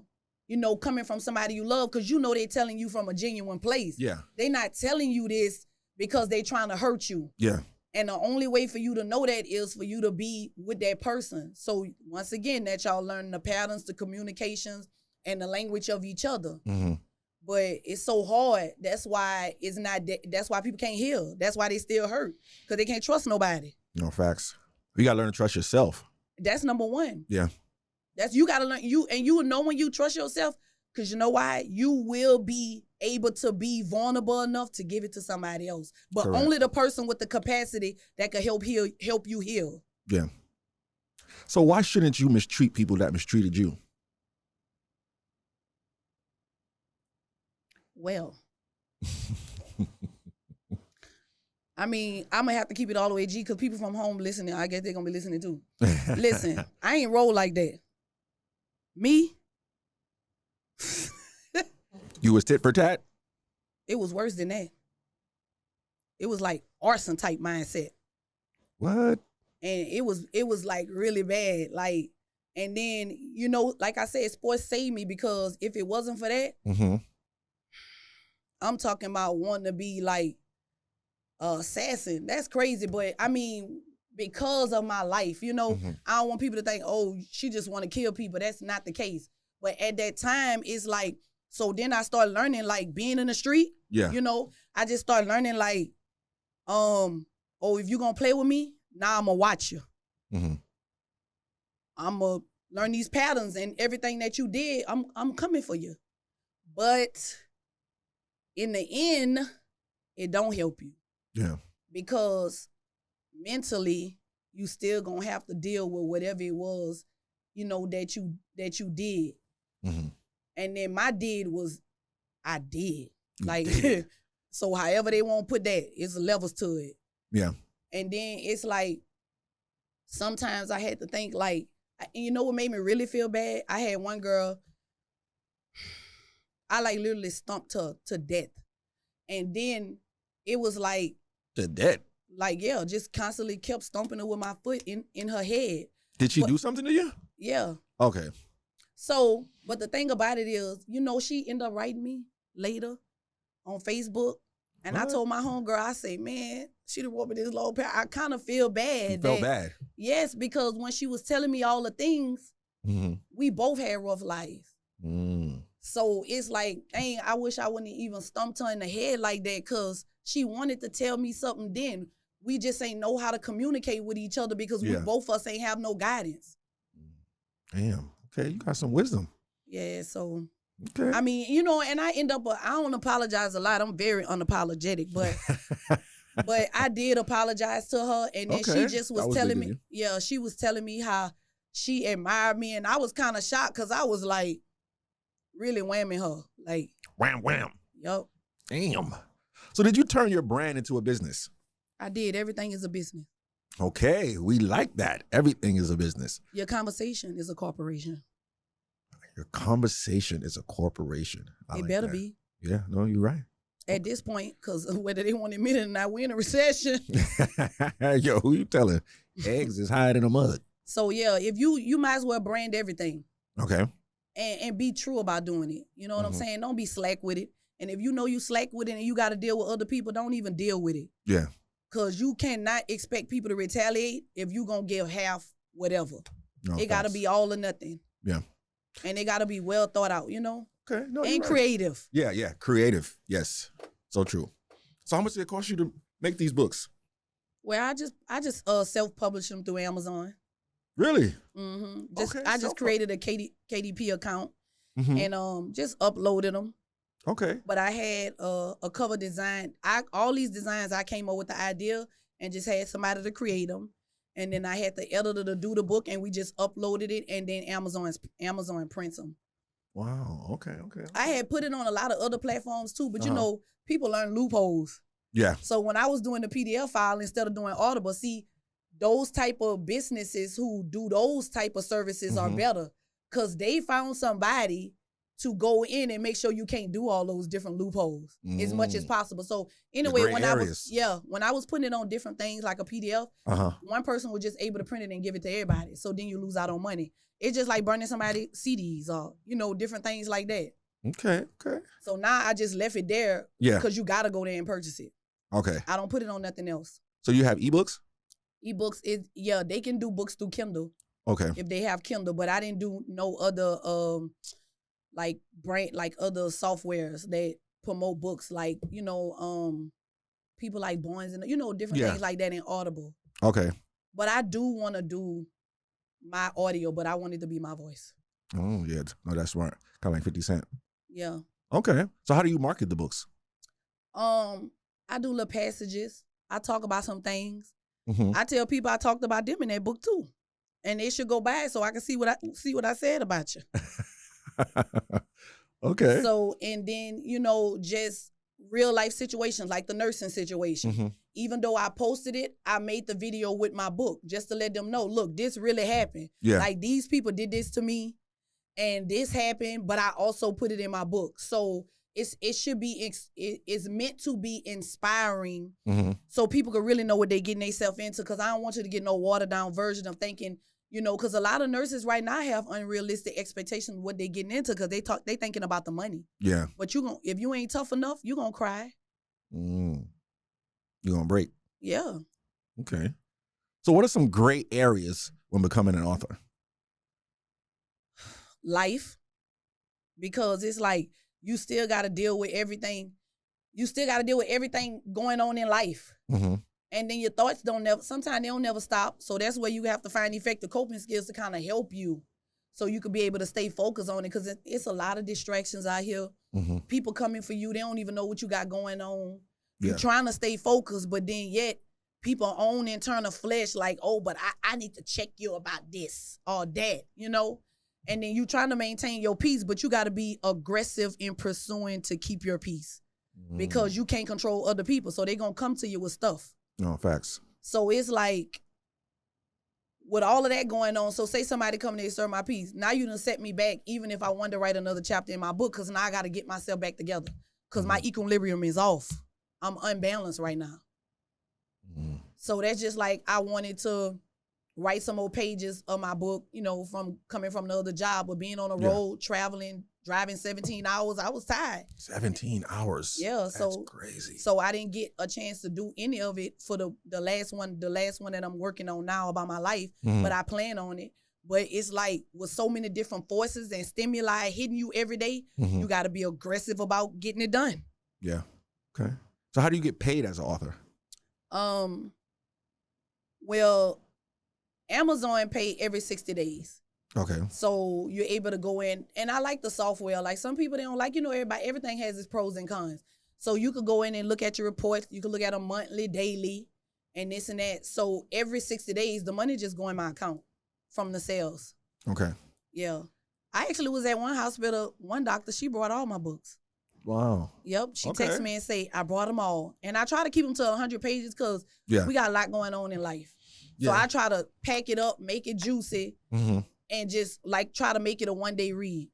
S1: coming from somebody you love, because they're telling you from a genuine place.
S2: Yeah.
S1: They're not telling you this because they're trying to hurt you.
S2: Yeah.
S1: And the only way for you to know that is for you to be with that person. So once again, that y'all learning the patterns, the communications, and the language of each other. But it's so hard. That's why that's why people can't heal. That's why they still hurt, because they can't trust nobody.
S2: No, facts. You gotta learn to trust yourself.
S1: That's number one.
S2: Yeah.
S1: You gotta learn, you will know when you trust yourself, because you know why? You will be able to be vulnerable enough to give it to somebody else. But
S2: correct,
S1: only the person with the capacity that could help you heal.
S2: Yeah. So why shouldn't you mistreat people that mistreated you?
S1: Well, I mean, I'm gonna have to keep it all the way G because people from home listening, I guess they're gonna be listening too. Listen, I ain't roll like that. Me,
S2: You was tit for tat?
S1: it was worse than that. It was like arson type mindset.
S2: What?
S1: And it was like really bad. Like, and then, you know, like I said, sports saved me because if it wasn't for that,
S2: Mm-hmm.
S1: I'm talking about wanting to be like assassin. That's crazy. But I mean, because of my life, you know,
S2: Mm-hmm.
S1: I don't want people to think, oh, she just want to kill people. That's not the case. But at that time, it's like, so then I started learning like being in the street.
S2: Yeah.
S1: You know, I just started learning like, oh, if you gonna play with me, now I'm gonna watch you.
S2: Mm-hmm.
S1: I'm gonna learn these patterns and everything that you did. I'm coming for you. But in the end, it don't help you.
S2: Yeah.
S1: Because mentally you still gonna have to deal with whatever it was, you know, that you did.
S2: Mm-hmm.
S1: And then my did was I did.
S2: You
S1: Like
S2: did.
S1: so however they won't put that, it's levels to it.
S2: Yeah.
S1: And then it's like sometimes I had to think like, you know what made me really feel bad? I had one girl, I like literally stomped her to death. And then it was like,
S2: To death.
S1: like, yeah, just constantly kept stomping her with my foot in her head.
S2: Did she
S1: But-
S2: do something to you?
S1: Yeah.
S2: Okay.
S1: So, but the thing about it is, you know, she ended up writing me later on Facebook. And I
S2: What?
S1: told my homegirl, I say, man, she done wrote me this long pair. I kind of feel bad.
S2: You felt
S1: that-
S2: bad.
S1: Yes, because when she was telling me all the things,
S2: Mm-hmm.
S1: we both had rough lives.
S2: Mm.
S1: So it's like, dang, I wish I wouldn't even stumped her in the head like that because she wanted to tell me something then. We just ain't know how to communicate with each other because we
S2: Yeah.
S1: both of us ain't have no guidance.
S2: Damn. Okay, you got some wisdom.
S1: Yeah, so,
S2: Okay.
S1: I mean, you know, and I end up, I don't apologize a lot. I'm very unapologetic, but but I did apologize to her. And then
S2: Okay,
S1: she just
S2: that
S1: was
S2: was
S1: telling
S2: big of
S1: me,
S2: you.
S1: yeah, she was telling me how she admired me. And I was kind of shocked because I was like, really whamming her. Like,
S2: Wham, wham.
S1: yup,
S2: Damn. So did you turn your brand into a business?
S1: I did. Everything is a business.
S2: Okay, we like that. Everything is a business.
S1: Your conversation is a corporation.
S2: Your conversation is a corporation. I
S1: It
S2: like
S1: better
S2: that.
S1: be
S2: Yeah, no, you're right.
S1: at this point, because whether they want to admit it or not, we're in a recession.
S2: Yo, who you telling? Eggs is higher than a mug.
S1: So yeah, if you might as well brand everything
S2: Okay.
S1: and be true about doing it. You know what I'm
S2: Mhm.
S1: saying? Don't be slack with it. And if you know you slack with it and you got to deal with other people, don't even deal with it.
S2: Yeah.
S1: Because you cannot expect people to retaliate if you going to give half whatever.
S2: No,
S1: It got to
S2: facts.
S1: be all or nothing.
S2: Yeah.
S1: And it got to be well thought out, you know?
S2: Okay. No, you're
S1: And
S2: right.
S1: creative.
S2: Yeah, yeah. Creative. Yes. So true. So how much did it cost you to make these books?
S1: Well, I just self-publish them through Amazon.
S2: Really?
S1: Mm-hmm.
S2: Okay,
S1: I just
S2: self-pub-
S1: created a KDP account
S2: Mhm.
S1: and just uploaded them.
S2: Okay.
S1: But I had a cover design. All these designs I came up with the idea and just had somebody to create them, and then I had the editor to do the book, and we just uploaded it, and then Amazon prints them.
S2: Wow. Okay. Okay.
S1: I had put it on a lot of other platforms too, but you
S2: Uh-huh.
S1: know, people learn loopholes.
S2: Yeah.
S1: So when I was doing the PDF file instead of doing Audible, see, those type of businesses who do those type of services are
S2: Mhm.
S1: better because they found somebody to go in and make sure you can't do all those different loopholes as much as
S2: Mm.
S1: possible. So anyway,
S2: gray
S1: when
S2: areas.
S1: when I was putting it on different things like a PDF,
S2: Uh-huh.
S1: one person was just able to print it and give it to everybody. So then you lose out on money. It's just like burning somebody CDs or, you know, different things like that.
S2: Okay. Okay.
S1: So now I just left it there
S2: Yeah.
S1: because you got to go there and purchase it.
S2: Okay.
S1: I don't put it on nothing else.
S2: So you have ebooks?
S1: Ebooks they can do books through Kindle
S2: Okay.
S1: if they have Kindle, but I didn't do no other like other softwares that promote books, like, you know, people like Barnes and, you know, different
S2: Yeah.
S1: things like that in Audible.
S2: Okay.
S1: But I do want to do my audio, but I want it to be my voice.
S2: Oh yeah. No, that's smart. Kind of like 50 Cent.
S1: Yeah.
S2: Okay. So how do you market the books?
S1: I do little passages. I talk about some things.
S2: Mm-hmm.
S1: I tell people I talked about them in that book too, and they should go by it so I can see what I said about you.
S2: Okay.
S1: So, and then, you know, just real life situations like the nursing situation.
S2: Mm-hmm.
S1: Even though I posted it, I made the video with my book just to let them know, look, this really happened.
S2: Yeah.
S1: Like these people did this to me and this happened, but I also put it in my book. So it should be, it's meant to be inspiring
S2: Mm-hmm.
S1: so people can really know what they're getting themselves into, because I don't want you to get no watered down version of thinking, you know, because a lot of nurses right now have unrealistic expectations of what they're getting into because they thinking about the money.
S2: Yeah.
S1: But if you ain't tough enough, you going to cry.
S2: Mm. You're going to break.
S1: Yeah.
S2: Okay. So what are some gray areas when becoming an author?
S1: Life. Because it's like you still got to deal with everything. You still got to deal with everything going on in life.
S2: Mm-hmm.
S1: And then your thoughts sometimes they don't never stop. So that's where you have to find effective coping skills to kind of help you so you could be able to stay focused on it, because it's a lot of distractions out here.
S2: Mm-hmm.
S1: People coming for you. They don't even know what you got going on.
S2: Yeah.
S1: You're trying to stay focused, but then yet people own internal flesh like, oh, but I need to check you about this or that, you know? And then you trying to maintain your peace, but you got to be aggressive in pursuing to keep your peace because you can't control other people. So they're going to come to you with stuff.
S2: No, facts.
S1: So it's like, with all of that going on, so say somebody come to disturb my peace. Now you done set me back, even if I wanted to write another chapter in my book, because now I got to get myself back together because my equilibrium is off. I'm unbalanced right now. So that's just like I wanted to write some more pages of my book, you know, from coming from another job, but being on the road, traveling, driving 17 hours, I was tired.
S2: 17 hours.
S1: Yeah,
S2: That's
S1: so
S2: crazy.
S1: So I didn't get a chance to do any of it for the last one that I'm working on now about my life, but I plan on it. But it's like with so many different forces and stimuli hitting you every day, you got to be aggressive about getting it done.
S2: Yeah. Okay. So how do you get paid as an author?
S1: Well, Amazon pay every 60 days.
S2: Okay.
S1: So you're able to go in, and I like the software. Like some people, they don't like, you know, everything has its pros and cons. So you could go in and look at your reports. You could look at them monthly, daily, and this and that. So every 60 days, the money just go in my account from the sales.
S2: Okay.
S1: Yeah. I actually was at one hospital, one doctor, she brought all my books.
S2: Wow.
S1: Yep. She texted me and say, I brought them all. And I try to keep them to 100 pages because we got a lot going on in life. So I try to pack it up, make it juicy, and just like try to make it a one-day read.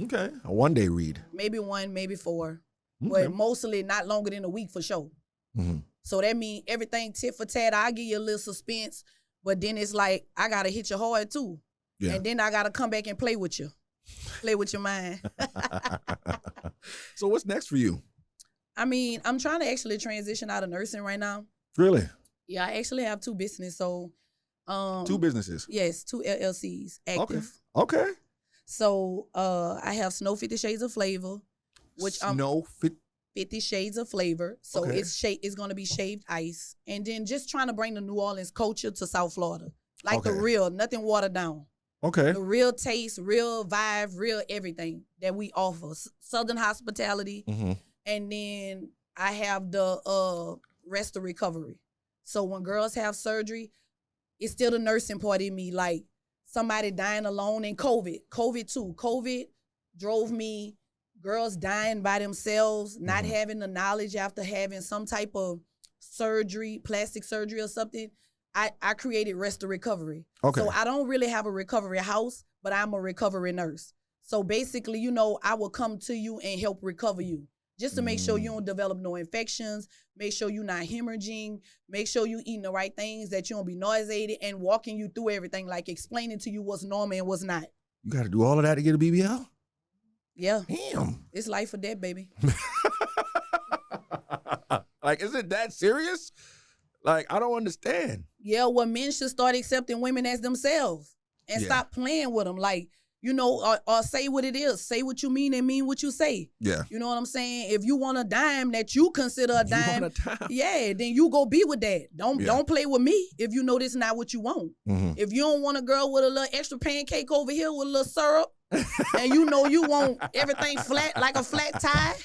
S2: Okay. A one-day read.
S1: Maybe one, maybe four.
S2: Okay.
S1: But mostly not longer than a week for sure. So that means everything tit for tat. I give you a little suspense, but then it's like I got to hit you hard too. Yeah. And then I got to come back and play with you. Play with your mind.
S2: So what's next for you?
S1: I mean, I'm trying to actually transition out of nursing right now.
S2: Really?
S1: Yeah, I actually have two businesses. So,
S2: 2 businesses?
S1: Yes, 2 LLCs active.
S2: Okay.
S1: So, I have Snow 50 Shades of Flavor, which
S2: Snow
S1: 50 Shades of Flavor. So it's going to be shaved ice, and then just trying to bring the New Orleans culture to South Florida, like the real, nothing watered down.
S2: Okay. The
S1: real taste, real vibe, real everything that we offer. Southern hospitality, and then I have the rest of recovery. So when girls have surgery, it's still the nursing part in me. Like somebody dying alone in COVID too. COVID drove me, girls dying by themselves, not having the knowledge after having some type of surgery, plastic surgery or something. I created Rest of Recovery. Okay. So I don't really have a recovery house, but I'm a recovery nurse. So basically, you know, I will come to you and help recover you. Just to make sure you don't develop no infections, make sure you're not hemorrhaging, make sure you're eating the right things, that you don't be nauseated, and walking you through everything, like explaining to you what's normal and what's not.
S2: You got to do all of that to get a BBL?
S1: Yeah.
S2: Damn.
S1: It's life or death, baby.
S2: Like, is it that serious? Like, I don't understand.
S1: Yeah, well, men should start accepting women as themselves and stop playing with them. Like, you know, or say what it is. Say what you mean and mean what you say. Yeah. You know what I'm saying? If you want a dime that you consider a dime, then you go be with that. Don't play with me if you know this is not what you want. If you don't want a girl with a little extra pancake over here with a little syrup, and you know you want everything flat like a flat tie,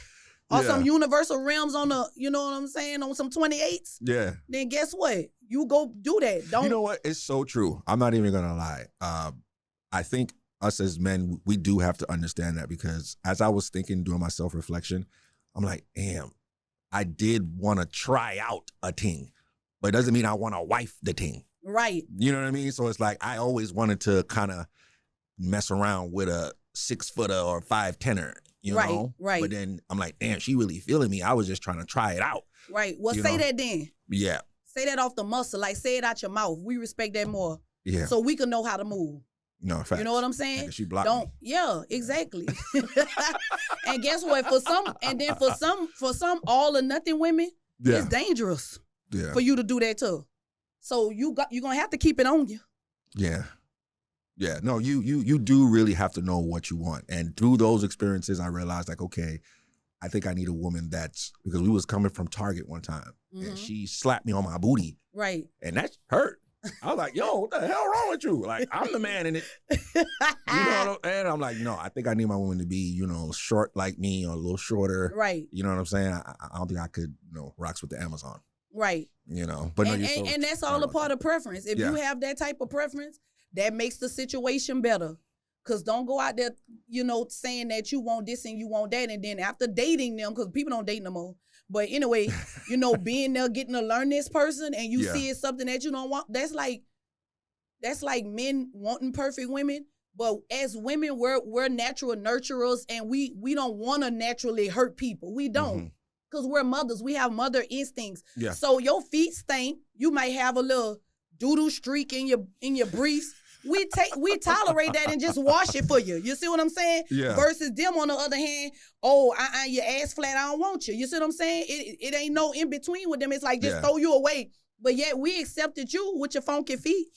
S1: or some universal rims on the, you know what I'm saying, on some 28s. Yeah. Then guess what? You go do that. Don't.
S2: You know what? It's so true. I'm not even gonna lie. I think us as men, we do have to understand that, because as I was thinking, doing my self-reflection, I'm like, damn, I did want to try out a ting, but it doesn't mean I want to wife the ting.
S1: Right.
S2: You know what I mean? So it's like I always wanted to kind of mess around with a 6-footer or 5'10", you know?
S1: Right.
S2: But then I'm like, damn, she really feeling me. I was just trying to try it out.
S1: Right. Well,
S2: You
S1: say
S2: know?
S1: that then.
S2: Yeah.
S1: Say that off the muscle. Like, say it out your mouth. We respect that more.
S2: Yeah.
S1: So we can know how to move.
S2: No, facts.
S1: You know what I'm saying?
S2: Like, she blocked me.
S1: Yeah, exactly. And guess what? For some all or nothing women,
S2: Yeah.
S1: it's dangerous
S2: Yeah.
S1: for you to do that too. So you're gonna have to keep it on you.
S2: Yeah. Yeah. No, you do really have to know what you want. And through those experiences, I realized like, okay, I think I need a woman because we was coming from Target one time and she slapped me on my booty.
S1: Right.
S2: And that hurt. I was like, yo, what the hell wrong with you? Like, I'm the man in it. You know, and I'm like, no, I think I need my woman to be, you know, short like me or a little shorter.
S1: Right.
S2: You know what I'm saying? I don't think I could, you know, rocks with the Amazon.
S1: Right.
S2: You know, but
S1: and that's all a part of preference. If you have that type of preference, that makes the situation better. Because don't go out there, you know, saying that you want this and you want that. And then after dating them, because people don't date no more. But anyway, you know, being there, getting to learn this person and you see it's something that you don't want. That's like men wanting perfect women. But as women, we're natural nurturers and we don't want to naturally hurt people. We don't. Because we're mothers. We have mother instincts. Yeah. So your feet stink. You might have a little doo-doo streak in your briefs. We tolerate that and just wash it for you. You see what I'm saying? Yeah. Versus them on the other hand, your ass flat, I don't want you. You see what I'm saying? It ain't no in between with them. It's like just throw you away. But yet we accepted you with your funky feet.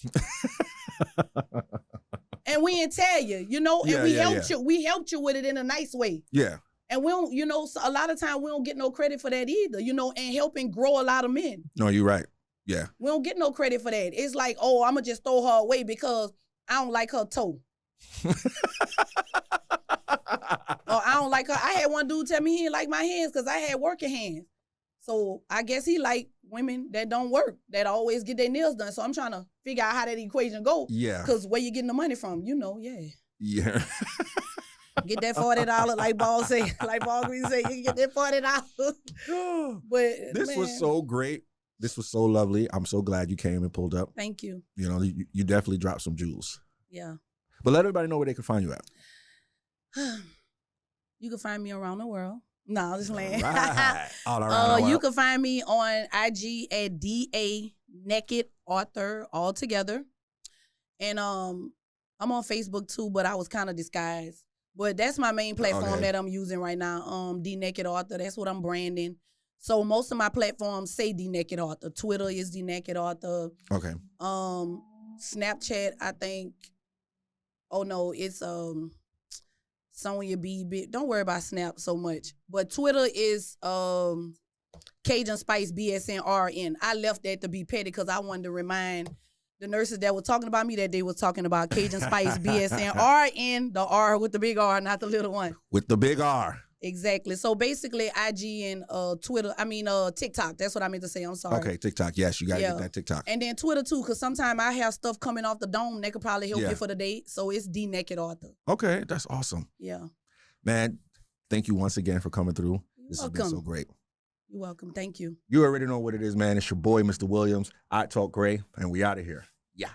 S1: And we didn't tell you, you know, and we helped you. We helped you with it in a nice way. Yeah. And we don't, you know, so a lot of times we don't get no credit for that either, you know, and helping grow a lot of men. No, you're right. Yeah. We don't get no credit for that. It's like, I'm going to just throw her away because I don't like her toe. Or I don't like her. I had one dude tell me he didn't like my hands because I had working hands. So I guess he like women that don't work, that always get their nails done. So I'm trying to figure out how that equation go. Yeah. Because where you getting the money from, you know, Yeah. Get that $40 like Ball say, like Ball Green say, you can get that $40. But
S2: this was so great. This was so lovely. I'm so glad you came and pulled up.
S1: Thank you.
S2: You know, you definitely dropped some jewels.
S1: Yeah.
S2: But let everybody know where they can find you at.
S1: You can find me around the world. No, I'm just playing.
S2: All around the world.
S1: You can find me on IG at DA Naked Author all together. And I'm on Facebook too, but I was kind of disguised. But that's my main platform that I'm using right now. The Naked Author. That's what I'm branding. So most of my platforms say The Naked Author. Twitter is The Naked Author. Okay. Snapchat, I think. Oh no, it's Sonya B. Don't worry about Snap so much. But Twitter is Cajun Spice BSNRN. I left that to be petty because I wanted to remind the nurses that were talking about me that they were talking about Cajun Spice BSNRN, the R with the big R, not the little one.
S2: With the big R.
S1: Exactly. So basically, IG and Twitter. TikTok. That's what I meant to say. I'm sorry.
S2: Okay, TikTok. Yes, you gotta get that TikTok.
S1: And then Twitter too, because sometimes I have stuff coming off the dome that could probably help you for the day. So it's The Naked Author.
S2: Okay, that's awesome. Yeah. Man, thank you once again for coming through. This has been so great.
S1: You're welcome. Thank you.
S2: You already know what it is, man. It's your boy, Mr. Williams. I Talk Gray, and we out of here. Yeah.